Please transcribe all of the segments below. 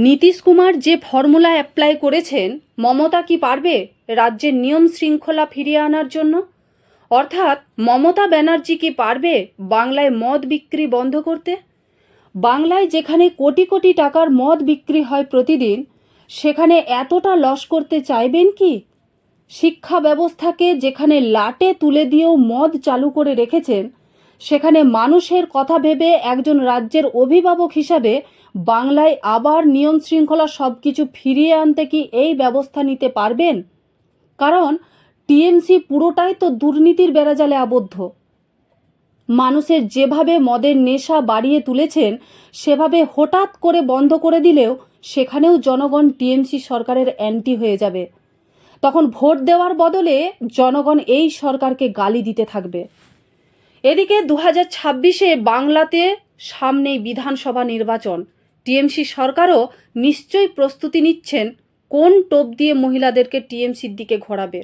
নীতিশ কুমার যে formula apply করেছেন, মমতা কি পারবে রাজ্যের নিয়ম শৃঙ্খলা ফিরিয়ে আনার জন্য? অর্থাৎ মমতা ব্যানার্জি কি পারবে বাংলায় মদ বিক্রি বন্ধ করতে? বাংলায় যেখানে কোটি কোটি টাকার মদ বিক্রি হয় প্রতিদিন, সেখানে এতটা লস করতে চাইবেন কি? শিক্ষা ব্যবস্থাকে যেখানে লাটে তুলে দিয়েও মদ চালু করে রেখেছেন, সেখানে মানুষের কথা ভেবে একজন রাজ্যের অভিভাবক হিসাবে বাংলায় আবার নিয়ম শৃঙ্খলা সব কিছু ফিরিয়ে আনতে কি এই ব্যবস্থা নিতে পারবেন? কারণ টিএমসি পুরোটাই তো দুর্নীতির বেড়াজালে আবদ্ধ। মানুষের যেভাবে মদের নেশা বাড়িয়ে তুলেছেন, সেভাবে হঠাৎ করে বন্ধ করে দিলেও সেখানেও জনগণ টিএমসি সরকারের অ্যান্টি হয়ে যাবে। তখন ভোট দেওয়ার বদলে জনগণ এই সরকারকে গালি দিতে থাকবে। এদিকে 2026-এ বাংলাতে সামনেই বিধানসভা নির্বাচন। টিএমসি সরকারও নিশ্চয়ই প্রস্তুতি নিচ্ছেন কোন টোপ দিয়ে মহিলাদেরকে টিএমসির দিকে ঘোরাবে।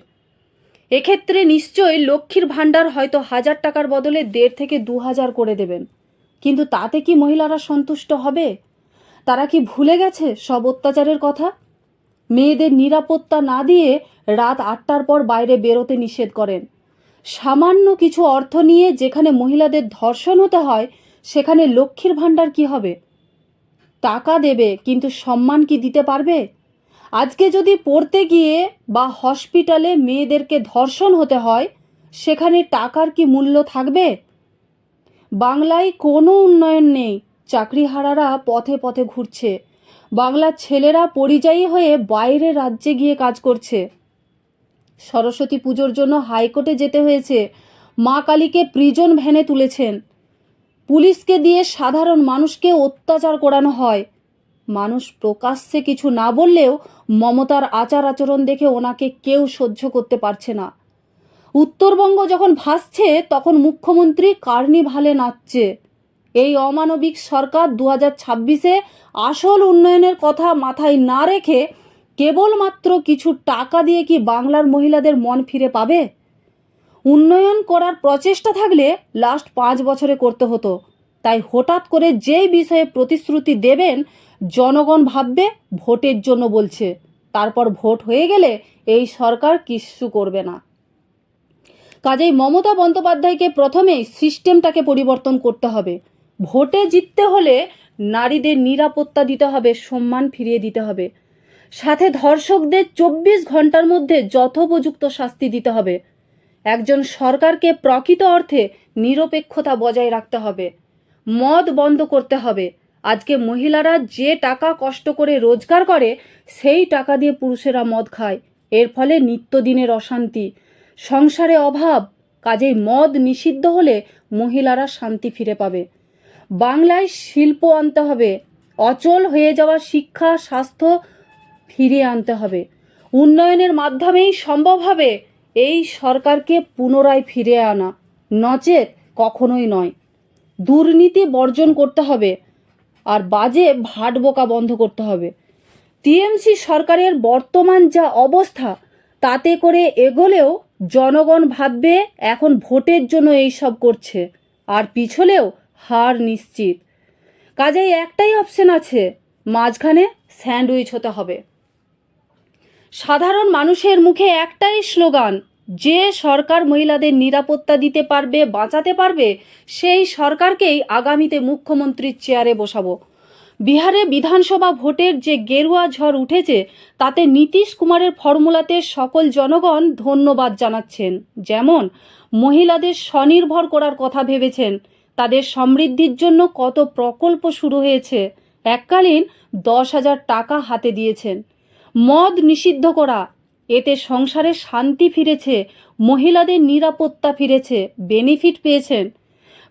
এক্ষেত্রে নিশ্চয়ই লক্ষ্মীর ভাণ্ডার হয়তো 1000 টাকার বদলে 1,500 থেকে 2000 করে দেবেন। কিন্তু তাতে কি মহিলারা সন্তুষ্ট হবে? তারা কি ভুলে গেছে সব অত্যাচারের কথা? মেয়েদের নিরাপত্তা না দিয়ে রাত 8টার পর বাইরে বেরোতে নিষেধ করেন। সামান্য কিছু অর্থ নিয়ে যেখানে মহিলাদের ধর্ষণ হতে হয়, সেখানে লক্ষ্মীর ভাণ্ডার কি হবে? টাকা দেবে, কিন্তু সম্মান কি দিতে পারবে? আজকে যদি পড়তে গিয়ে বা হসপিটালে মেয়েদেরকে ধর্ষণ হতে হয়, সেখানে টাকার কি মূল্য থাকবে? বাংলায় কোনো উন্নয়ন নেই। চাকরিহারারা পথে পথে ঘুরছে। বাংলার ছেলেরা পরিযায়ী হয়ে বাইরের রাজ্যে গিয়ে কাজ করছে। সরস্বতী পুজোর জন্য হাইকোর্টে যেতে হয়েছে। মা কালীকে প্রিজন ভ্যানে তুলেছেন। পুলিশকে দিয়ে সাধারণ মানুষকে অত্যাচার করানো হয়। মানুষ প্রকাশ্যে কিছু না বললেও মমতার আচার আচরণ দেখে ওনাকে কেউ সহ্য করতে পারছে না। উত্তরবঙ্গ যখন ভাসছে, তখন মুখ্যমন্ত্রী কার্নিভালে নাচছে। এই অমানবিক সরকার 2026-এ আসল উন্নয়নের কথা মাথায় না রেখে কেবলমাত্র কিছু টাকা দিয়ে কি বাংলার মহিলাদের মন ফিরে পাবে? উন্নয়ন করার প্রচেষ্টা থাকলে লাস্ট 5 বছরে করতে হতো। তাই হঠাৎ করে যেই বিষয়ে প্রতিশ্রুতি দেবেন, জনগণ ভাববে ভোটের জন্য বলছে। তারপর ভোট হয়ে গেলে এই সরকার কিচ্ছু করবে না। কাজেই মমতা বন্দ্যোপাধ্যায়কে প্রথমেই সিস্টেমটাকে পরিবর্তন করতে হবে। ভোটে জিততে হলে নারীদের নিরাপত্তা দিতে হবে, সম্মান ফিরিয়ে দিতে হবে। সাথে ধর্ষকদের 24 ঘন্টার মধ্যে যথোপযুক্ত শাস্তি দিতে হবে। একজন সরকারকে প্রকৃত অর্থে নিরপেক্ষতা বজায় রাখতে হবে। মদ বন্ধ করতে হবে। আজকে মহিলারা যে টাকা কষ্ট করে রোজগার করে, সেই টাকা দিয়ে পুরুষেরা মদ খায়। এর ফলে নিত্যদিনের অশান্তি, সংসারে অভাব। কাজেই মদ নিষিদ্ধ হলে মহিলারা শান্তি ফিরে পাবে। বাংলায় শিল্প আনতে হবে। অচল হয়ে যাওয়া শিক্ষা, স্বাস্থ্য ফিরিয়ে আনতে হবে। উন্নয়নের মাধ্যমেই সম্ভব হবে এই সরকারকে পুনরায় ফিরে আনা, নচেত কখনোই নয়। দুর্নীতি বর্জন করতে হবে, আর বাজে ভাট বোকা বন্ধ করতে হবে। টিএমসি সরকারের বর্তমান যা অবস্থা, তাতে করে এগোলেও জনগণ ভাববে এখন ভোটের জন্য এই সব করছে, আর পিছলেও হার নিশ্চিত। কাজেই একটাই অপশন আছে, মাঝখানে স্যান্ডউইচ হতে হবে। সাধারণ মানুষের মুখে একটাই স্লোগান, যে সরকার মহিলাদের নিরাপত্তা দিতে পারবে, বাঁচাতে পারবে, সেই সরকারকেই আগামীতে মুখ্যমন্ত্রীর চেয়ারে বসাবো। বিহারে বিধানসভা ভোটের যে গেরুয়া ঝড় উঠেছে, তাতে নীতিশ কুমারের ফর্মুলাতে সকল জনগণ ধন্যবাদ জানাচ্ছেন। যেমন মহিলাদের স্বনির্ভর করার কথা ভেবেছেন, তাদের সমৃদ্ধির জন্য কত প্রকল্প শুরু হয়েছে। এককালীন 10,000 টাকা হাতে দিয়েছেন। মদ নিষিদ্ধ করা, এতে সংসারে শান্তি ফিরেছে, মহিলাদের নিরাপত্তা ফিরেছে, বেনিফিট পেয়েছেন।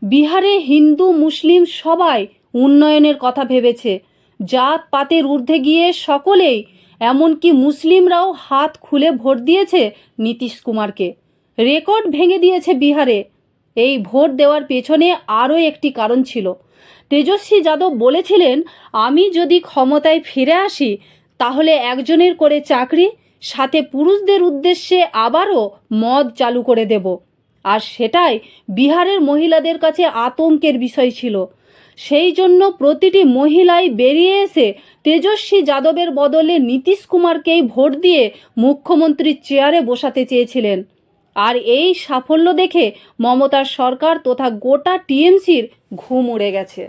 বিহারে হিন্দু মুসলিম সবাই উন্নয়নের কথা ভেবেছে। জাত পাতের ঊর্ধ্বে গিয়ে সকলেই, এমনকি মুসলিমরাও হাত খুলে ভোট দিয়েছে নীতিশ কুমারকে। রেকর্ড ভেঙে দিয়েছে বিহারে। এই ভোট দেওয়ার পেছনে আরও একটি কারণ ছিল। তেজস্বী যাদব বলেছিলেন, আমি যদি ক্ষমতায় ফিরে আসি, তাহলে একজনের করে চাকরি, সাথে পুরুষদের উদ্দেশ্যে আবারও মদ চালু করে দেব। আর সেটাই বিহারের মহিলাদের কাছে আতঙ্কের বিষয় ছিল। সেই জন্য প্রতিটি মহিলাই বেরিয়ে এসে তেজস্বী যাদবের বদলে নীতিশ কুমারকেই ভোট দিয়ে মুখ্যমন্ত্রীর চেয়ারে বসাতে চেয়েছিলেন। আর এই সাফল্য দেখে মমতার সরকার তথা গোটা টিএমসির ঘুম উড়ে গেছে।